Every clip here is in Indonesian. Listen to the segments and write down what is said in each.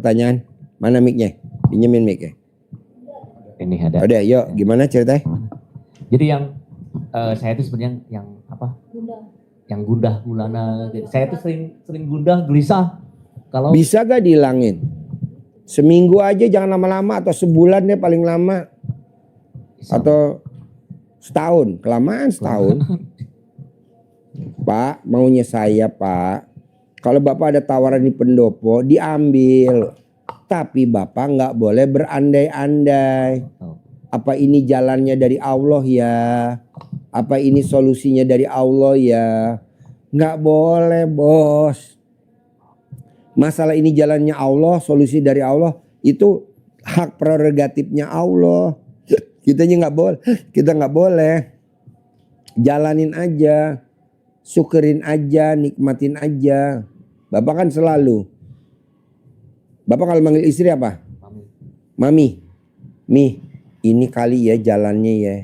pertanyaan? Mana mic-nya? Pinjemin mic-nya. Ini ada. Udah, yuk gimana ceritanya? Jadi yang saya itu sebenarnya yang apa? Yang gundah gulana. Saya itu sering gundah gelisah. Kalau bisa gak dihilangin? Seminggu aja, jangan lama-lama, atau sebulan deh paling lama. Atau setahun, kelamaan setahun. Pak, maunya saya Pak, kalau Bapak ada tawaran di pendopo, diambil. Tapi Bapak nggak boleh berandai-andai. Apa ini jalannya dari Allah ya? Apa ini solusinya dari Allah ya? Nggak boleh bos. Masalah ini jalannya Allah, solusi dari Allah, itu hak prerogatifnya Allah. Kita nggak boleh. Jalanin aja, syukurin aja, nikmatin aja. Bapak kan selalu. Bapak kalau manggil istri apa? Mami. Mi, ini kali ya jalannya ya.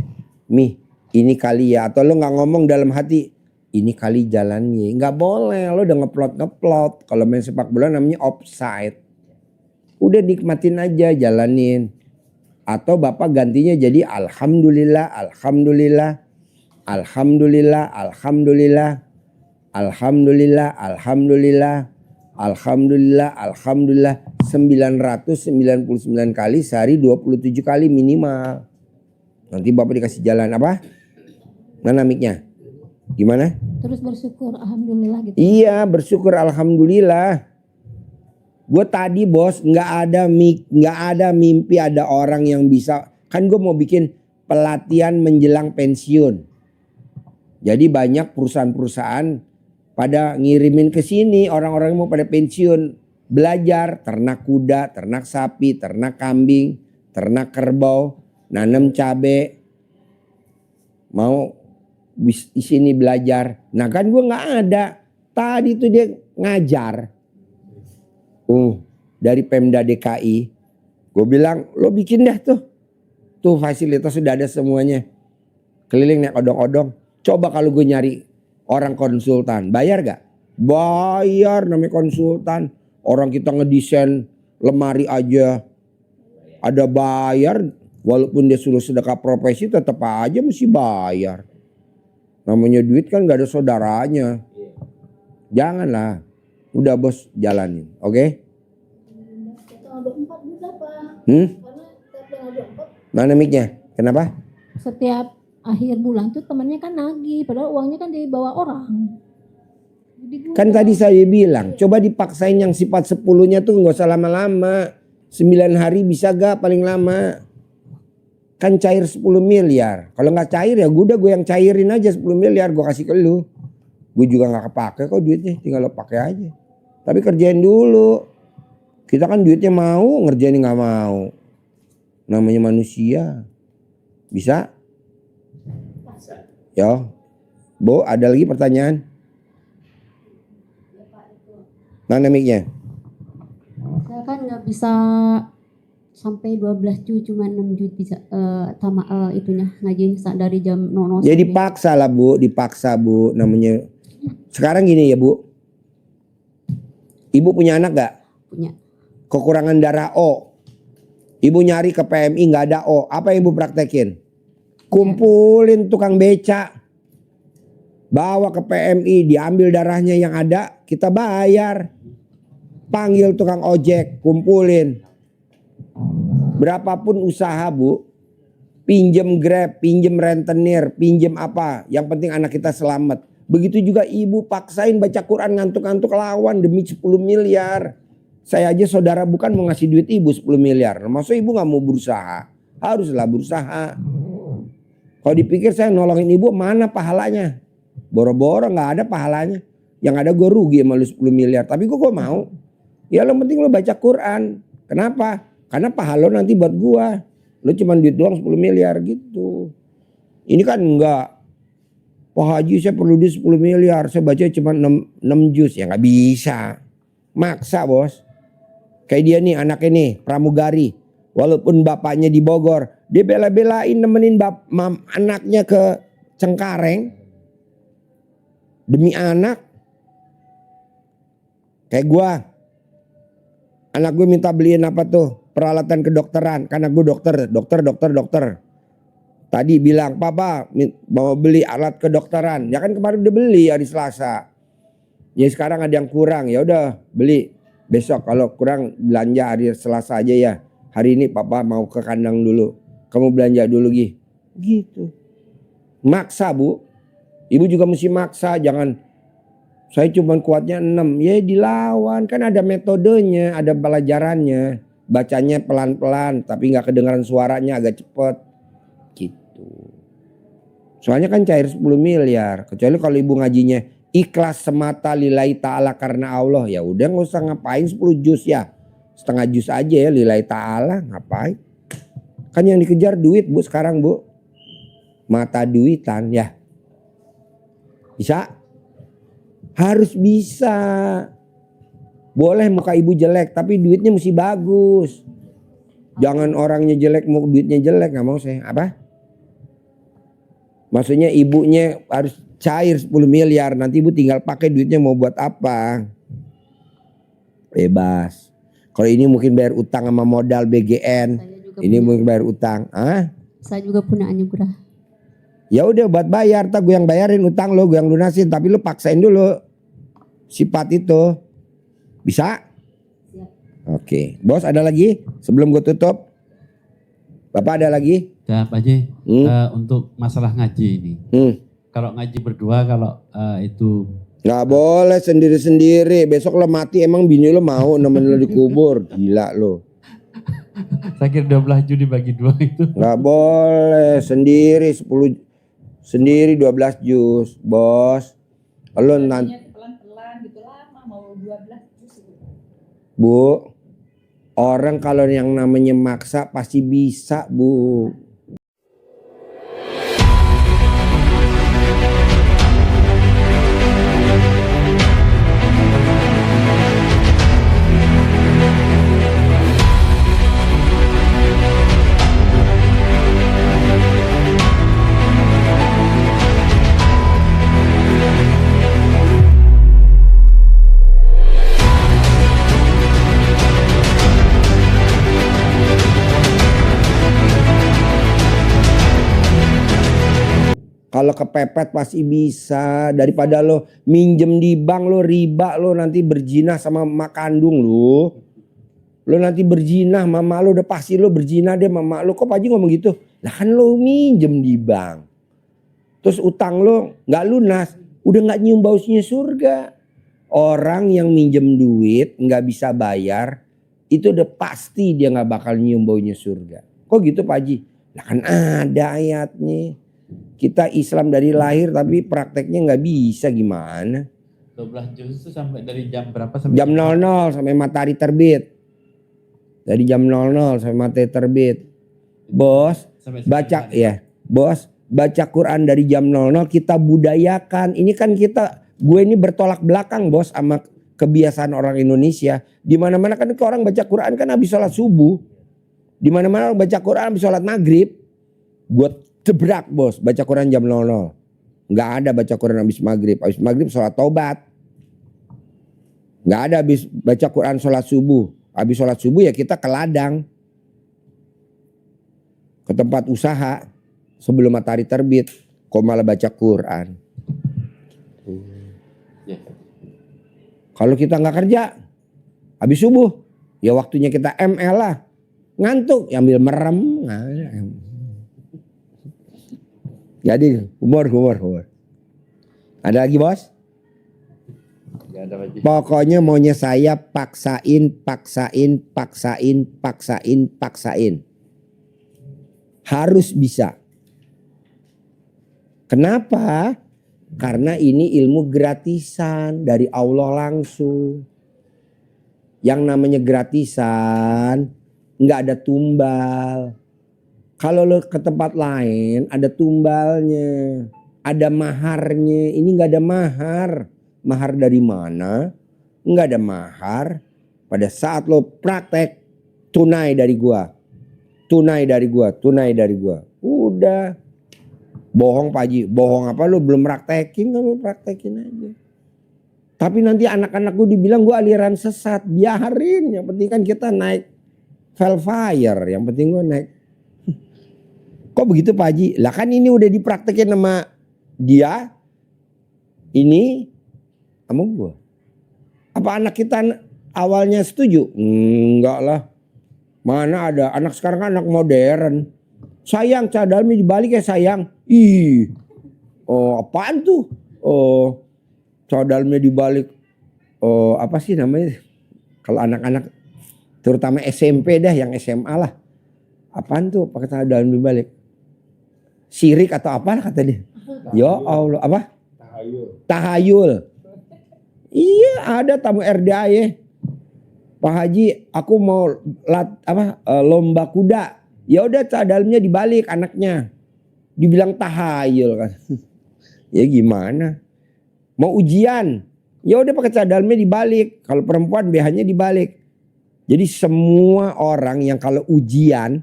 Mi, ini kali ya. Atau lo nggak ngomong dalam hati, ini kali jalannya. Nggak boleh, lo udah ngeplot. Kalau main sepak bola namanya offside. Udah nikmatin aja, jalanin. Atau Bapak gantinya jadi alhamdulillah, alhamdulillah, alhamdulillah, alhamdulillah, alhamdulillah, alhamdulillah, alhamdulillah, alhamdulillah. 999 kali sehari, 27 kali minimal. Nanti Bapak dikasih jalan apa? Mana mic-nya? Gimana? Terus bersyukur alhamdulillah gitu. Iya, bersyukur alhamdulillah. Gue tadi bos nggak ada mimpi ada orang yang bisa. Kan gue mau bikin pelatihan menjelang pensiun. Jadi banyak perusahaan-perusahaan pada ngirimin ke sini orang-orang yang mau pada pensiun. Belajar ternak kuda, ternak sapi, ternak kambing, ternak kerbau, nanam cabe. Mau di sini belajar. Nah kan gue nggak ada. Tadi tuh dia ngajar. Dari Pemda DKI. Gue bilang lo bikin dah tuh. Tuh fasilitas sudah ada semuanya. Keliling naik odong-odong. Coba kalau gue nyari orang konsultan. Bayar gak? Bayar namanya konsultan. Orang kita ngedesain lemari aja. Ada bayar. Walaupun dia suruh sedekah profesi tetap aja mesti bayar. Namanya duit kan gak ada saudaranya. Janganlah. Udah bos jalanin. Oke? Mana mic-nya? Kenapa? Setiap akhir bulan tuh temannya kan nagih. Padahal uangnya kan dibawa orang. Jadi Kan tadi saya bilang. Coba dipaksain yang sifat 10-nya tuh gak usah lama-lama. 9 hari bisa gak paling lama? Kan cair 10 miliar. Kalau gak cair ya gue yang cairin aja 10 miliar. Gue kasih ke lu. Gue juga gak kepake kok duitnya. Tinggal lo pakai aja. Tapi kerjain dulu. Kita kan duitnya mau, ngerjain gak mau. Namanya manusia. Bisa? Yo. Bu, ada lagi pertanyaan? Mana mic-nya? saya kan nggak bisa sampai 12 juz, cuma 6 juz bisa itunya ngajiin dari jam 00. Ya dipaksa lah Bu, dipaksa Bu. Namanya. Sekarang gini ya Bu. Ibu punya anak gak? Punya. Kekurangan darah O. Ibu nyari ke PMI gak ada O. Apa yang Ibu praktekin? Kumpulin tukang beca. Bawa ke PMI, diambil darahnya yang ada, kita bayar. Panggil tukang ojek, kumpulin. Berapapun usaha Bu. Pinjem Grab, pinjem rentenir, pinjem apa. Yang penting anak kita selamat. Begitu juga ibu paksain baca Quran ngantuk-ngantuk lawan demi 10 miliar. Saya aja saudara bukan mau ngasih duit ibu 10 miliar. Maksud ibu gak mau berusaha? Haruslah berusaha. Kalau dipikir saya nolongin ibu mana pahalanya? Boro-boro gak ada pahalanya. Yang ada gue rugi sama lu 10 miliar. Tapi gue mau. Ya lo penting lo baca Quran. Kenapa? Karena pahala lo nanti buat gue. Lo cuma duit doang 10 miliar gitu. Ini kan enggak. Pak Haji saya perlu duit 10 miliar. Saya baca cuma 6 juz. Ya gak bisa. Maksa bos. Kayak dia nih anaknya nih pramugari. Walaupun bapaknya di Bogor. Dia bela-belain nemenin anaknya ke Cengkareng. Demi anak. Kayak gua. Anak gue minta beliin apa tuh? Peralatan kedokteran. Karena gue dokter. Tadi bilang, papa mau beli alat kedokteran. Ya kan kemarin udah beli hari Selasa. Ya sekarang ada yang kurang. Ya udah beli. Besok kalau kurang belanja hari Selasa aja ya. Hari ini papa mau ke kandang dulu. Kamu belanja dulu gitu. Maksa bu. Ibu juga mesti maksa. Jangan saya cuma kuatnya 6. Ya dilawan. Kan ada metodenya. Ada pelajarannya. Bacanya pelan-pelan. Tapi gak kedengaran suaranya agak cepet. Gitu. Soalnya kan cair 10 miliar. Kecuali kalau ibu ngajinya ikhlas semata lillahi ta'ala karena Allah. Ya udah gak usah ngapain 10 juz ya. Setengah juz aja ya lillahi ta'ala. Ngapain. Kan yang dikejar duit bu sekarang bu. Mata duitan ya. Bisa? Harus bisa. Boleh muka ibu jelek tapi duitnya mesti bagus. Jangan orangnya jelek mau duitnya jelek, nggak mau saya. Apa? Maksudnya ibunya harus cair 10 miliar. Nanti ibu tinggal pakai duitnya mau buat apa. Bebas. Kalau ini mungkin bayar utang sama modal BGN. Ini mungkin bayar utang. Saya juga punya anugerah. Ya udah buat bayar, tak gue yang bayarin utang lo, gue yang lunasin. Tapi lo paksain dulu sifat itu. Bisa? Oke. Bos ada lagi? Sebelum gue tutup. Bapak ada lagi? Ya Pak Haji, untuk masalah ngaji ini. Kalau ngaji berdua, kalau itu... Gak boleh sendiri-sendiri. Besok lo mati emang bini lo mau nemenin lo dikubur. Gila lo. Saya kira 12 juz dibagi 2 itu. Gak boleh sendiri 10 sendiri 12 juz, bos. Lo nanti pelan-pelan gitu lama mau 12 juz. Bu, orang kalau yang namanya maksa pasti bisa, Bu. Kalau kepepet pasti bisa. Daripada lo minjem di bank lo riba lo nanti berzina sama emak kandung lo. Lo nanti berzina mama lo udah pasti lo berzina deh mama lo. Kok Pak Haji ngomong gitu? Lah kan lo minjem di bank. Terus utang lo gak lunas. Udah gak nyium bausnya surga. Orang yang minjem duit gak bisa bayar. Itu udah pasti dia gak bakal nyium baunya surga. Kok gitu Pak Haji? Lah kan ada ayatnya. Kita Islam dari lahir tapi prakteknya nggak bisa gimana? 12 juz itu sampai dari jam berapa sampai jam 00 sampai matahari terbit. Dari jam 00 sampai matahari terbit. Bos, baca ya. Bos, baca Quran dari jam 00 kita budayakan. Ini kan gue ini bertolak belakang bos sama kebiasaan orang Indonesia. Di mana-mana kan orang baca Quran kan habis sholat subuh. Di mana-mana orang baca Quran habis sholat maghrib. Gue jebrak bos, baca Quran jam 00. Nggak ada baca Quran habis maghrib. Habis maghrib sholat taubat. Nggak ada habis baca Quran sholat subuh. Habis sholat subuh ya kita ke ladang. Ke tempat usaha. Sebelum matahari terbit. Kok malah baca Quran. Kalau kita nggak kerja. Habis subuh. Ya waktunya kita ML lah. Ngantuk. Ya ambil merem. Jadi humor. Ada lagi bos? Gak ada lagi. Pokoknya maunya saya paksain. Harus bisa. Kenapa? Karena ini ilmu gratisan dari Allah langsung. Yang namanya gratisan nggak ada tumbal. Kalau lo ke tempat lain ada tumbalnya, ada maharnya. Ini nggak ada mahar. Mahar dari mana? Nggak ada mahar. Pada saat lo praktek tunai dari gua. Udah. Bohong Pak Haji. Bohong apa lo belum praktekin? Kan lo praktekin aja. Tapi nanti anak-anakku dibilang gue aliran sesat. Biarin, yang penting kan kita naik Velfire. Yang penting gue naik. Kok begitu Pak Haji? Lah kan ini udah dipraktekin sama dia. Ini sama gue. Apa anak kita awalnya setuju? Enggak lah. Mana ada anak sekarang kan anak modern. Sayang cadalmi dibalik ya sayang. Ih. Oh apaan tuh? Oh cadalmi dibalik. Oh apa sih namanya? Kalau anak-anak terutama SMP dah, yang SMA lah. Apaan tuh pakai cadalmi dibalik? Sirik atau apa kata dia? Ya Allah, apa? Tahayul. Iya, ada tamu RDA ya. Pak Haji, aku mau lomba kuda. Ya udah cadalnya dibalik anaknya. Dibilang tahayul kan. Ya gimana? Mau ujian. Ya udah pakai cadalnya dibalik. Kalau perempuan BH-nya dibalik. Jadi semua orang yang kalau ujian,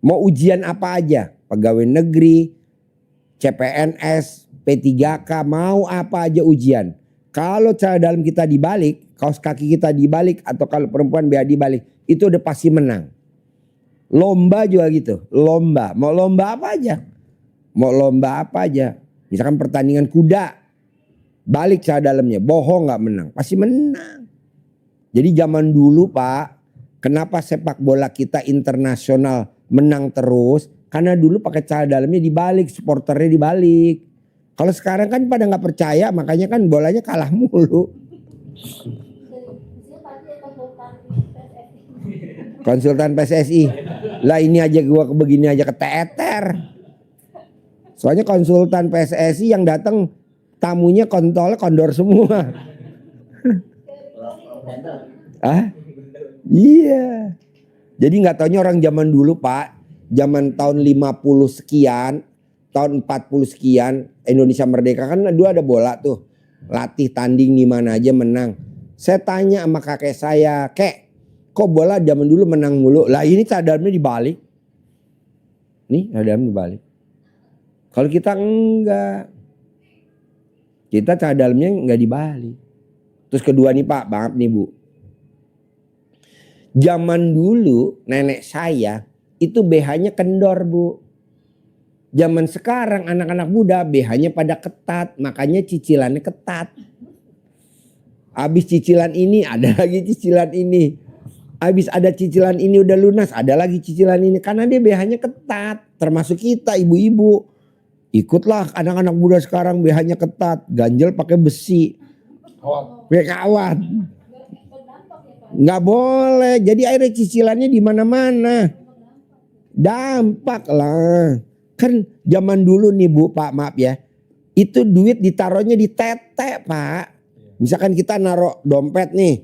mau ujian apa aja, pegawai negeri, CPNS, P3K, mau apa aja ujian. Kalau cadar dalam kita dibalik, kaos kaki kita dibalik, atau kalau perempuan BH dibalik, itu udah pasti menang. Lomba juga gitu, lomba. Mau lomba apa aja? Mau lomba apa aja? Misalkan pertandingan kuda, balik cadar dalamnya, bohong gak menang, pasti menang. Jadi zaman dulu Pak, kenapa sepak bola kita internasional menang terus? Karena dulu pakai cadar dalamnya dibalik, supporternya dibalik. Kalau sekarang kan pada nggak percaya, makanya kan bolanya kalah mulu. Konsultan PSSI. Lah ini aja gua begini aja keteter. Soalnya konsultan PSSI yang datang tamunya kontolnya kondor semua. Ah? Iya. Jadi nggak taunya orang zaman dulu Pak, zaman tahun 50 sekian, tahun 40 sekian, Indonesia merdeka kan dulu ada bola tuh. Latih tanding di mana aja menang. Saya tanya sama kakek saya, "Kek, kok bola zaman dulu menang mulu?" Lah ini cadarnya dibalik. Nih, cadarnya dibalik. Kalau kita enggak. Kita cadarnya enggak dibalik. Terus kedua nih Pak, maaf nih Bu. Zaman dulu nenek saya itu BH-nya kendor Bu. Zaman sekarang anak-anak muda BH-nya pada ketat, makanya cicilannya ketat. Habis cicilan ini ada lagi cicilan ini. Habis ada cicilan ini udah lunas, ada lagi cicilan ini. Karena dia BH-nya ketat, termasuk kita ibu-ibu. Ikutlah anak-anak muda sekarang BH-nya ketat, ganjel pakai besi. Pakai kawat. Nggak boleh. Jadi akhirnya cicilannya di mana-mana. Dampak lah. Kan zaman dulu nih Bu, Pak maaf ya. Itu duit ditaruhnya di tete Pak. Misalkan kita naruh dompet nih.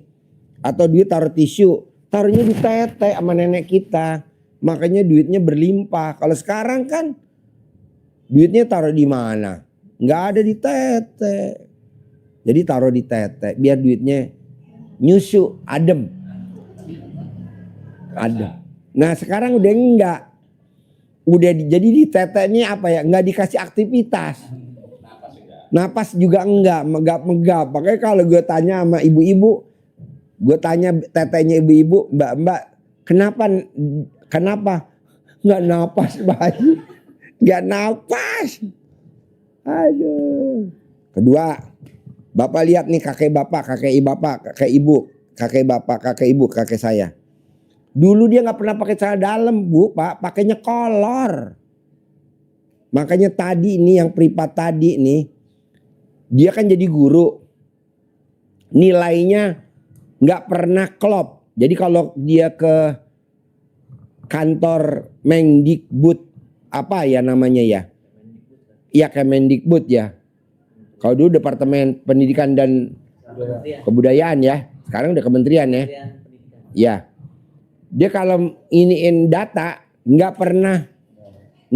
Atau duit taruh tisu. Taruhnya di tete sama nenek kita. Makanya duitnya berlimpah. Kalau sekarang kan duitnya taruh di mana? Nggak ada di tete. Jadi taruh di tete. Biar duitnya nyusu, adem. Adem. Nah sekarang udah enggak. Udah jadi di tete ini apa ya? Enggak dikasih aktivitas. Napas juga enggak, megap-megap. Makanya kalau gue tanya sama ibu-ibu, gue tanya tetenya ibu-ibu, mbak, kenapa nggak napas bayi? Nggak napas. Aduh. Kedua, Bapak lihat nih kakek bapak, kakek ibu, kakek bapak, kakek ibu, kakek saya. Dulu dia nggak pernah pakai celana dalam Bu, Pak, pakainya kolor. Makanya tadi nih yang privat tadi nih, dia kan jadi guru, nilainya nggak pernah klop. Jadi kalau dia ke kantor Mendikbud apa ya namanya ya? Iya Kemendikbud ya. Kalau dulu Departemen Pendidikan dan Kebudayaan ya. Sekarang udah kementerian ya. Ya. Dia kalau iniin data nggak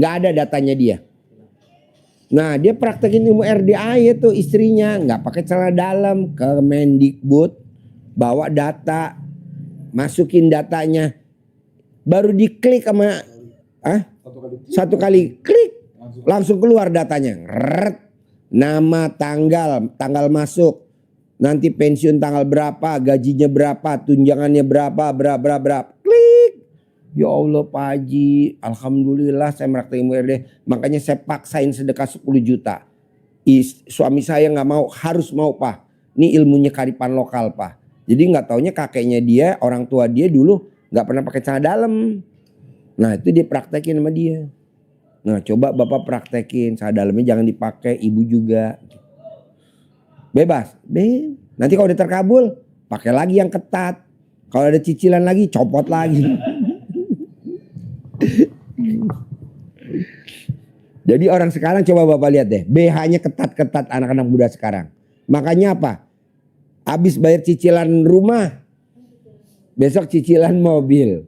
ada datanya dia. Nah dia praktekin ilmu RDA itu istrinya nggak pakai celana dalam ke Mendikbud, bawa data, masukin datanya, baru diklik sama satu kali klik langsung keluar datanya. Nama, tanggal masuk, Nanti pensiun tanggal berapa, gajinya berapa, tunjangannya berapa. Klik. Ya Allah Pak Haji, alhamdulillah saya meraktek ilmu RD. Makanya saya paksain sedekah 10 juta. Suami saya nggak mau, harus mau Pak. Ini ilmunya kearifan lokal Pak. Jadi nggak taunya kakeknya dia, orang tua dia dulu nggak pernah pakai celana dalam. Nah itu dia praktekin sama dia. Nah coba Bapak praktekin, celana dalamnya jangan dipakai, ibu juga. Bebas. Nanti kalau udah terkabul, pakai lagi yang ketat. Kalau ada cicilan lagi, copot lagi. Jadi orang sekarang coba Bapak lihat deh, BH-nya ketat-ketat anak-anak muda sekarang. Makanya apa? Habis bayar cicilan rumah, besok cicilan mobil.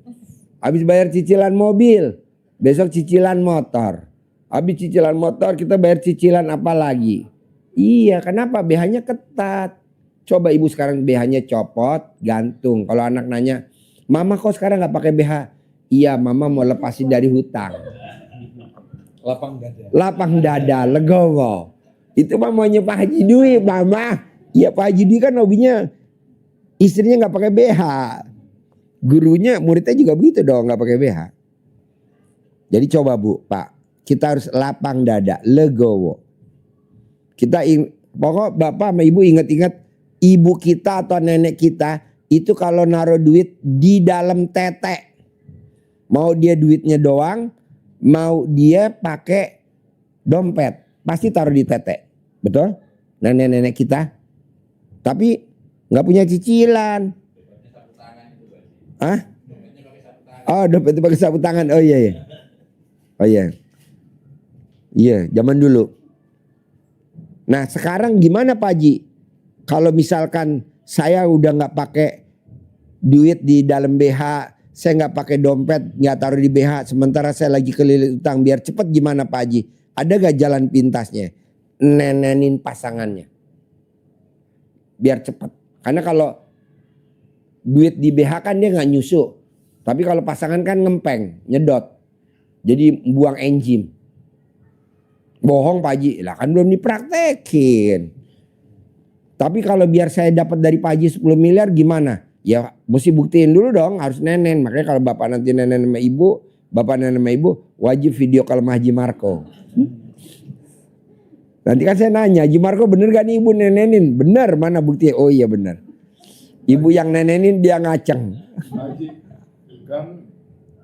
Habis bayar cicilan mobil, besok cicilan motor. Habis cicilan motor kita bayar cicilan apa lagi? Iya, kenapa? BH-nya ketat. Coba ibu sekarang BH-nya copot, gantung. Kalau anak nanya, mama kok sekarang nggak pakai BH? Iya, mama mau lepasin dari hutang. Lapang dada, legowo. Itu mah maunya Pak Haji Dwi, mama. Iya Pak Haji Dwi kan hobinya istrinya nggak pakai BH. Gurunya, muridnya juga begitu dong, nggak pakai BH. Jadi coba Bu, Pak, kita harus lapang dada, legowo. Pokok bapak sama ibu ingat-ingat ibu kita atau nenek kita itu kalau naruh duit di dalam tete. Mau dia duitnya doang, mau dia pakai dompet, pasti taruh di tete. Betul? Nenek-nenek kita. Tapi nggak punya cicilan. Hah? Oh, dompetnya pakai sapu tangan. Oh iya. Oh iya. Iya, zaman dulu. Nah sekarang gimana Pak Haji? Kalau misalkan saya udah nggak pakai duit di dalam BH, saya nggak pakai dompet, nggak taruh di BH, sementara saya lagi keliling utang, biar cepet gimana Pak Haji? Ada gak jalan pintasnya? Nenenin pasangannya, biar cepet. Karena kalau duit di BH kan dia nggak nyusu, tapi kalau pasangan kan ngempeng, nyedot, jadi buang enzim. Bohong Pak Haji, lah kan belum dipraktekin. Tapi kalau biar saya dapat dari Pak Haji 10 miliar gimana? Ya mesti buktiin dulu dong, harus nenen. Makanya kalau bapak nanti nenen sama ibu, bapak nenen sama ibu, wajib video call sama Haji Marco. Nanti kan saya nanya, Haji Marco bener gak nih ibu nenenin? Bener, mana buktinya? Oh iya bener. Ibu yang nenenin dia ngaceng. Haji kan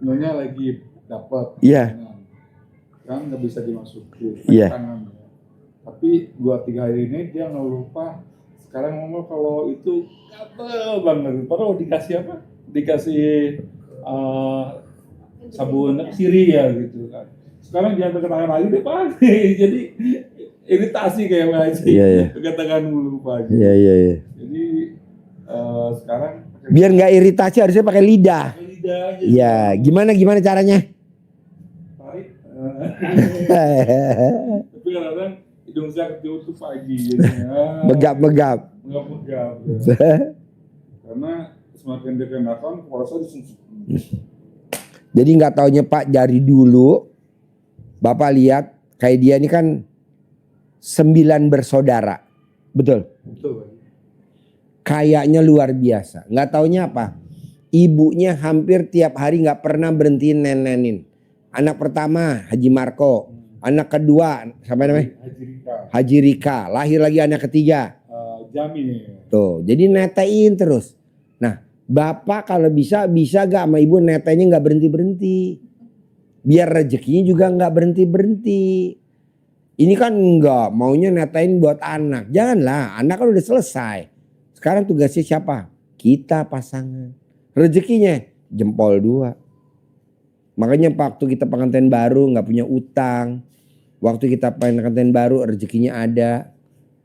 nyonya lagi dapat. Iya. Kan nggak bisa dimasukin Iya. tangan. Tapi 2-3 hari ini dia nggak lupa. Sekarang ngomong kalau itu gatel banget. Padahal dikasih apa? Dikasih sabun siri ya gitu kan. Sekarang dia ke tangan lagi dia pakai. Jadi iritasi kayak ngaji. Iya. Katakan dulu Pak. Iya. Jadi sekarang Biar nggak iritasi harusnya pakai lidah. lidah aja. Iya, gimana caranya? Tarik. Tapi kadang-kadang hidung saya kecil tuh pagi jadinya. Megap. Megap. Karena semakin dikenakan kepala saya disuntik. Jadi nggak taunya Pak dari dulu, Bapak lihat kayak dia ini kan 9 bersaudara, betul? Betul Pak. Kayaknya luar biasa. Nggak taunya apa? Ibunya hampir tiap hari nggak pernah berhenti nenenin. Anak pertama Haji Marco, anak kedua siapa namanya? Haji Rika. Lahir lagi anak ketiga. Jami. Tuh, jadi netein terus. Nah, bapak kalau bisa gak sama ibu netenya nggak berhenti. Biar rezekinya juga nggak berhenti. Ini kan enggak maunya netain buat anak. Janganlah, anak kan udah selesai. Sekarang tugasnya siapa? Kita pasangan. Rezekinya jempol 2. Makanya waktu kita pengantin baru nggak punya utang. Waktu kita pengantin baru rezekinya ada.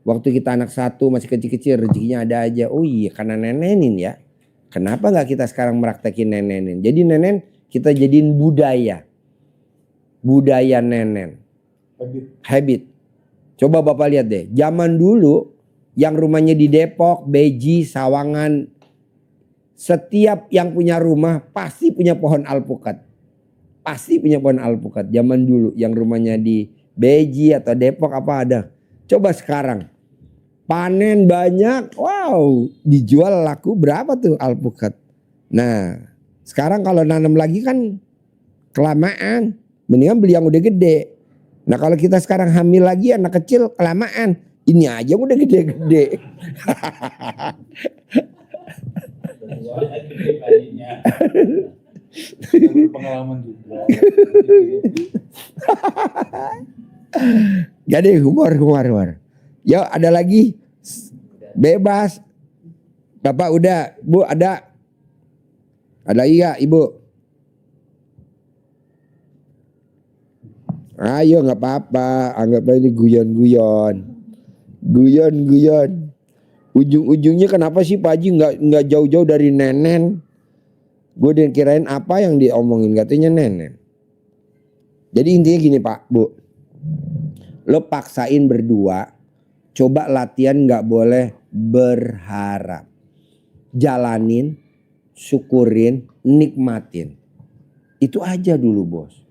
Waktu kita anak 1 masih kecil-kecil rezekinya ada aja. Oh iya karena nenenin ya. Kenapa nggak kita sekarang meraktekin nenenin? Jadi nenen kita jadiin budaya. Budaya nenen. Habit. Coba Bapak lihat deh. Zaman dulu yang rumahnya di Depok, Beji, Sawangan. Setiap yang punya rumah pasti punya pohon alpukat. Pasti punya pohon alpukat. Zaman dulu yang rumahnya di Beji atau Depok apa ada. Coba sekarang. panen banyak, wow, dijual laku berapa tuh alpukat. Nah, sekarang kalau nanam lagi kan kelamaan, mendingan beli yang udah gede. Nah kalau kita sekarang hamil lagi anak kecil kelamaan, ini aja udah gede-gede. Pengalaman juga. Jadi humor. Ya ada lagi, bebas. Bapak udah, Bu ada iya Ibu. Ayo nggak apa-apa, anggap aja ini guyon. Ujung-ujungnya kenapa sih Pak Haji nggak jauh-jauh dari nenen? Gue kirain apa yang diomongin, katanya nenen. Jadi intinya gini Pak, Bu, lo paksain berdua, coba latihan nggak boleh berharap, jalanin, syukurin, nikmatin, itu aja dulu bos.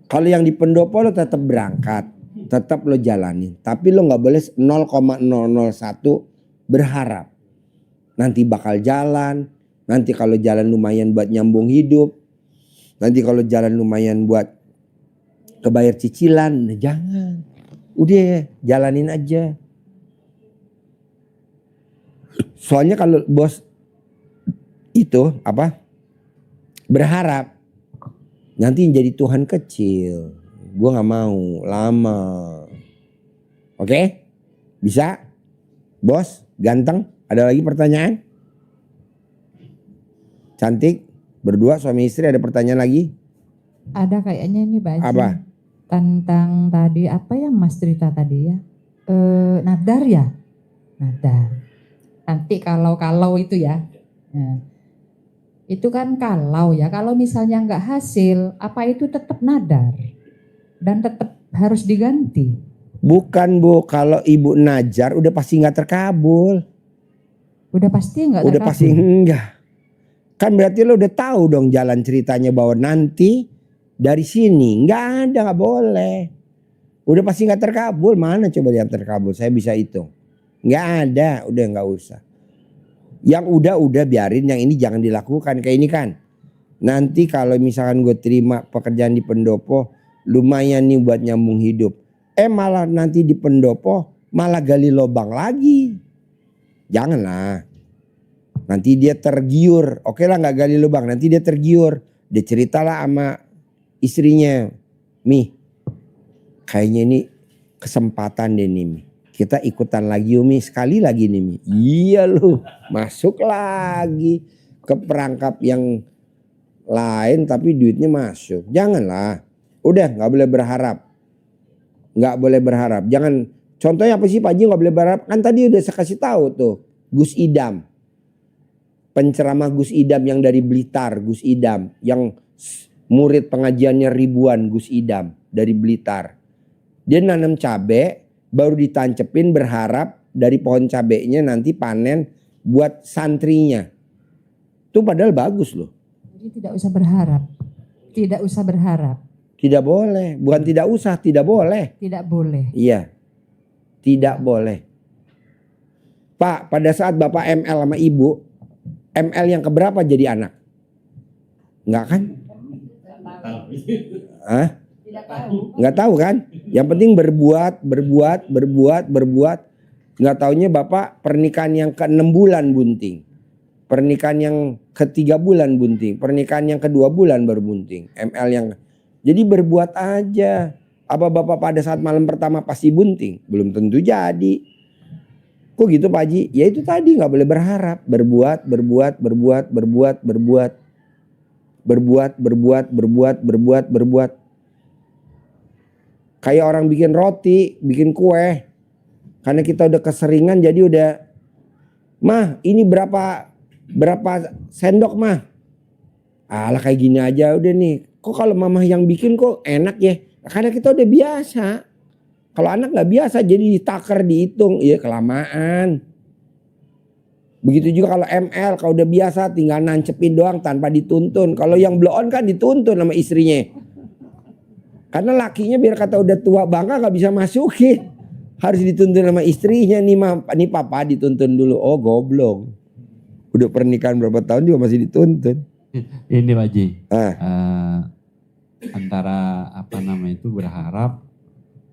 Kalau yang di pendopo lo tetap berangkat, tetap lo jalanin. Tapi lo gak boleh 0,001 berharap. Nanti bakal jalan. Nanti kalau jalan lumayan buat nyambung hidup. Nanti kalau jalan lumayan buat kebayar cicilan. Nah, jangan. Udah jalanin aja. Soalnya kalau bos itu berharap. Nanti jadi Tuhan kecil. Gue gak mau lama. Oke? Bisa? Bos? Ganteng? Ada lagi pertanyaan? Cantik? Berdua suami istri ada pertanyaan lagi? Ada kayaknya ini Pak Haji. Apa? Tentang tadi apa yang Mas cerita tadi ya? Nadar ya? Nadar. Nanti kalau itu ya. Nah. Itu kan kalau misalnya nggak hasil, apa itu tetap nadar dan tetap harus diganti? Bukan Bu, kalau ibu najar udah pasti nggak terkabul. Udah pasti nggak terkabul? Udah pasti enggak. Kan berarti lo udah tahu dong jalan ceritanya bahwa nanti dari sini nggak ada, nggak boleh. Udah pasti nggak terkabul. Mana coba yang terkabul? Saya bisa hitung. Nggak ada, udah nggak usah. Yang udah biarin, yang ini jangan dilakukan. Kayak ini kan, nanti kalau misalkan gue terima pekerjaan di pendopo, lumayan nih buat nyambung hidup. Malah nanti di pendopo malah gali lubang lagi. Janganlah. Nanti dia tergiur. Oke lah nggak gali lubang, nanti dia tergiur. Dia ceritalah sama istrinya, Mi, kayaknya ini kesempatan deh nih Mi. Kita ikutan lagi Umi, sekali lagi nih Mi. Iya lu, masuk lagi ke perangkap yang lain tapi duitnya masuk. Janganlah, udah gak boleh berharap. Gak boleh berharap. Jangan, contohnya apa sih Pak Haji gak boleh berharap? Kan tadi udah saya kasih tahu tuh, Gus Idam. Penceramah Gus Idam yang dari Blitar, Gus Idam. Yang murid pengajiannya ribuan, Gus Idam dari Blitar. Dia nanam cabai, baru ditancepin berharap dari pohon cabenya nanti panen buat santrinya. Itu padahal bagus loh. Jadi tidak usah berharap. Tidak usah berharap. Tidak boleh. Bukan tidak usah, tidak boleh. Tidak boleh. Iya. Tidak boleh. Pak, pada saat Bapak ML sama Ibu, ML yang keberapa jadi anak? Enggak kan? Hah? Nggak tahu kan? Yang penting berbuat. Nggak taunya Bapak pernikahan yang ke-6 bulan bunting. Pernikahan yang ke-3 bulan bunting. Pernikahan yang ke-2 bulan baru bunting. ML yang. Jadi berbuat aja. Apa Bapak pada saat malam pertama pasti bunting? Belum tentu jadi. Kok gitu Pak Haji? Ya itu tadi nggak boleh berharap. Berbuat. Kayak orang bikin roti, bikin kue. Karena kita udah keseringan jadi udah, Mah ini berapa sendok Mah? Alah kayak gini aja udah nih. Kok kalau Mama yang bikin kok enak ya? Karena kita udah biasa. Kalau anak gak biasa jadi ditaker, dihitung. Iya kelamaan. Begitu juga kalau ML, kalau udah biasa tinggal nancepin doang tanpa dituntun. Kalau yang blow on kan dituntun sama istrinya. Karena lakinya biar kata udah tua bangka gak bisa masukin. Harus dituntun sama istrinya nih papa dituntun dulu. Oh goblok. Udah pernikahan berapa tahun juga masih dituntun. Ini Pak Haji, Ah. antara apa namanya itu berharap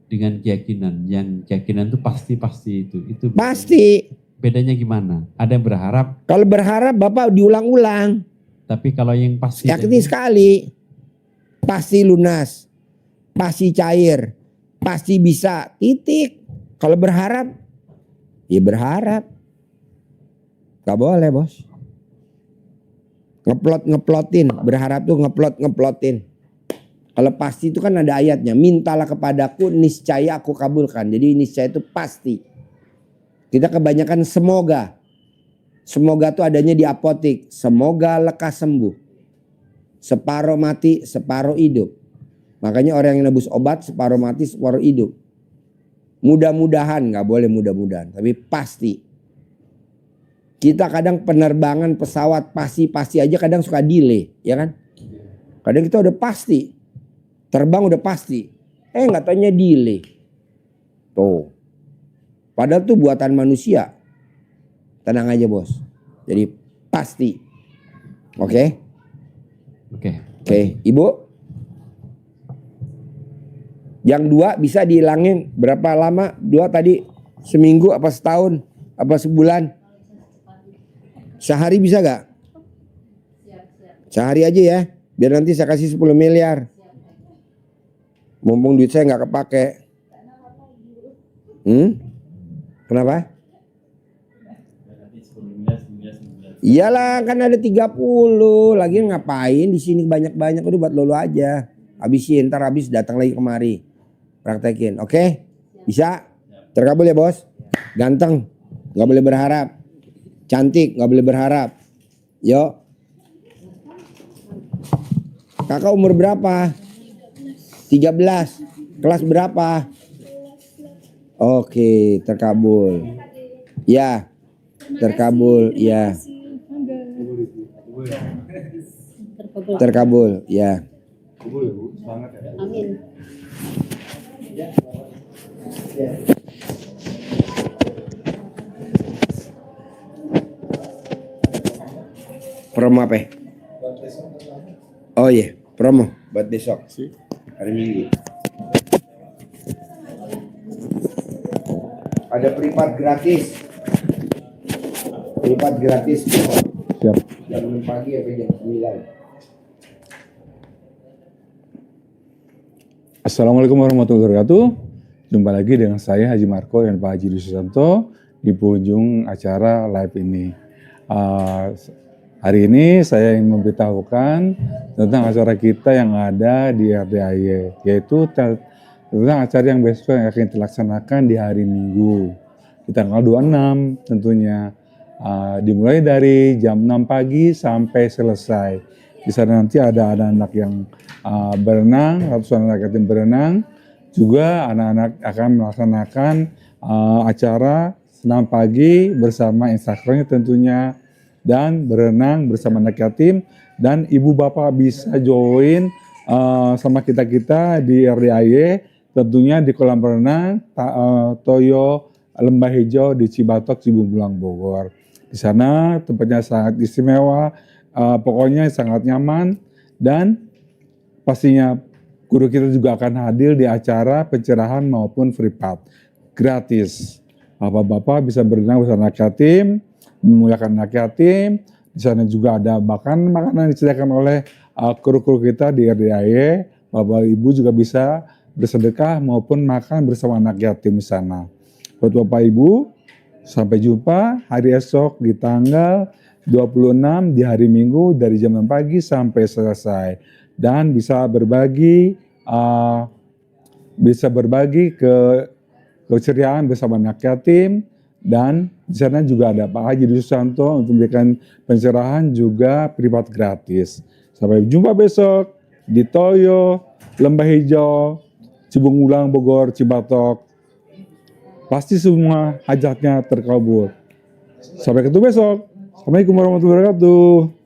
dengan keyakinan. Yang keyakinan itu pasti itu. Pasti. Bedanya gimana? Ada yang berharap, Kalau berharap Bapak diulang-ulang. tapi kalau yang pasti Yakin sekali. Pasti lunas. Pasti cair. Pasti bisa. Titik. Kalau berharap, ya berharap. Gak boleh bos. Ngeplotin. Berharap tuh ngeplotin. Kalau pasti itu kan ada ayatnya. Mintalah kepadaku, niscaya aku kabulkan. Jadi niscaya itu pasti. Kita kebanyakan semoga. Semoga tuh adanya di apotik. Semoga lekas sembuh. Separuh mati, separuh hidup. Makanya orang yang nebus obat separuh mati, separuh hidup. Mudah-mudahan, gak boleh mudah-mudahan. Tapi pasti. Kita kadang penerbangan pesawat pasti aja kadang suka delay. Ya kan? Kadang kita udah pasti. Terbang udah pasti. Gak taunya delay. Tuh. Padahal tuh buatan manusia. Tenang aja bos. Jadi pasti. Oke? Oke. Ibu? Yang 2 bisa dihilangin berapa lama? 2 tadi seminggu apa setahun? Apa sebulan? Sehari bisa gak? Sehari aja ya. Biar nanti saya kasih 10 miliar. Mumpung duit saya gak kepake. Kenapa? Iyalah kan ada 30. Lagi ngapain di sini banyak-banyak, udah buat lolo aja. Habisin, ntar habis datang lagi kemari. Praktekin, oke? Bisa? Terkabul ya bos? Ganteng, gak boleh berharap. Cantik, gak boleh berharap. Yuk. Kakak umur berapa? 13. Kelas berapa? Oke, terkabul. Ya, terkabul. Ya, terkabul. Ya. Amin. Promo apa? Oh iya, promo buat besok. Hari Minggu. Ada privat gratis. Privat gratis. Siap. Jam 6 pagi sampai jam 9. Assalamualaikum warahmatullahi wabarakatuh. Jumpa lagi dengan saya Haji Marco dan Pak Haji Susanto di penghujung acara live ini. Hari ini saya ingin memberitahukan tentang acara kita yang ada di RDAY, yaitu tentang acara yang besok yang akan dilaksanakan di hari Minggu di tanggal 26 tentunya. Dimulai dari jam 6 pagi sampai selesai. Di sana nanti ada anak-anak yang berenang, ratusan anak yatim berenang. Juga anak-anak akan melaksanakan acara senam pagi bersama instrukturnya tentunya, dan berenang bersama anak yatim. Dan ibu bapak bisa join sama kita-kita di RDAY, tentunya di kolam renang Toyo Lembah Hijau di Cibatok, Cibungbulang, Bogor. Di sana tempatnya sangat istimewa, pokoknya sangat nyaman, dan pastinya guru kita juga akan hadir di acara pencerahan maupun free path gratis. Bapak-bapak bisa berenang bersama anak yatim, memuliakan anak yatim. Di sana juga ada bahkan makanan yang disediakan oleh kru-kru kita di RDAY. Bapak Ibu juga bisa bersedekah maupun makan bersama anak yatim di sana. Buat Bapak Ibu, sampai jumpa hari esok di tanggal 26 di hari Minggu dari jam 6 pagi sampai selesai. Dan bisa berbagi keceriaan bersama anak yatim. Dan di sana juga ada Pak Haji Susanto untuk memberikan pencerahan juga privat gratis. Sampai jumpa besok di Toyo Lembah Hijau, Cibungbulang, Bogor, Cibatok. Pasti semua hajatnya terkabul. Sampai ketemu besok. Assalamualaikum warahmatullahi wabarakatuh.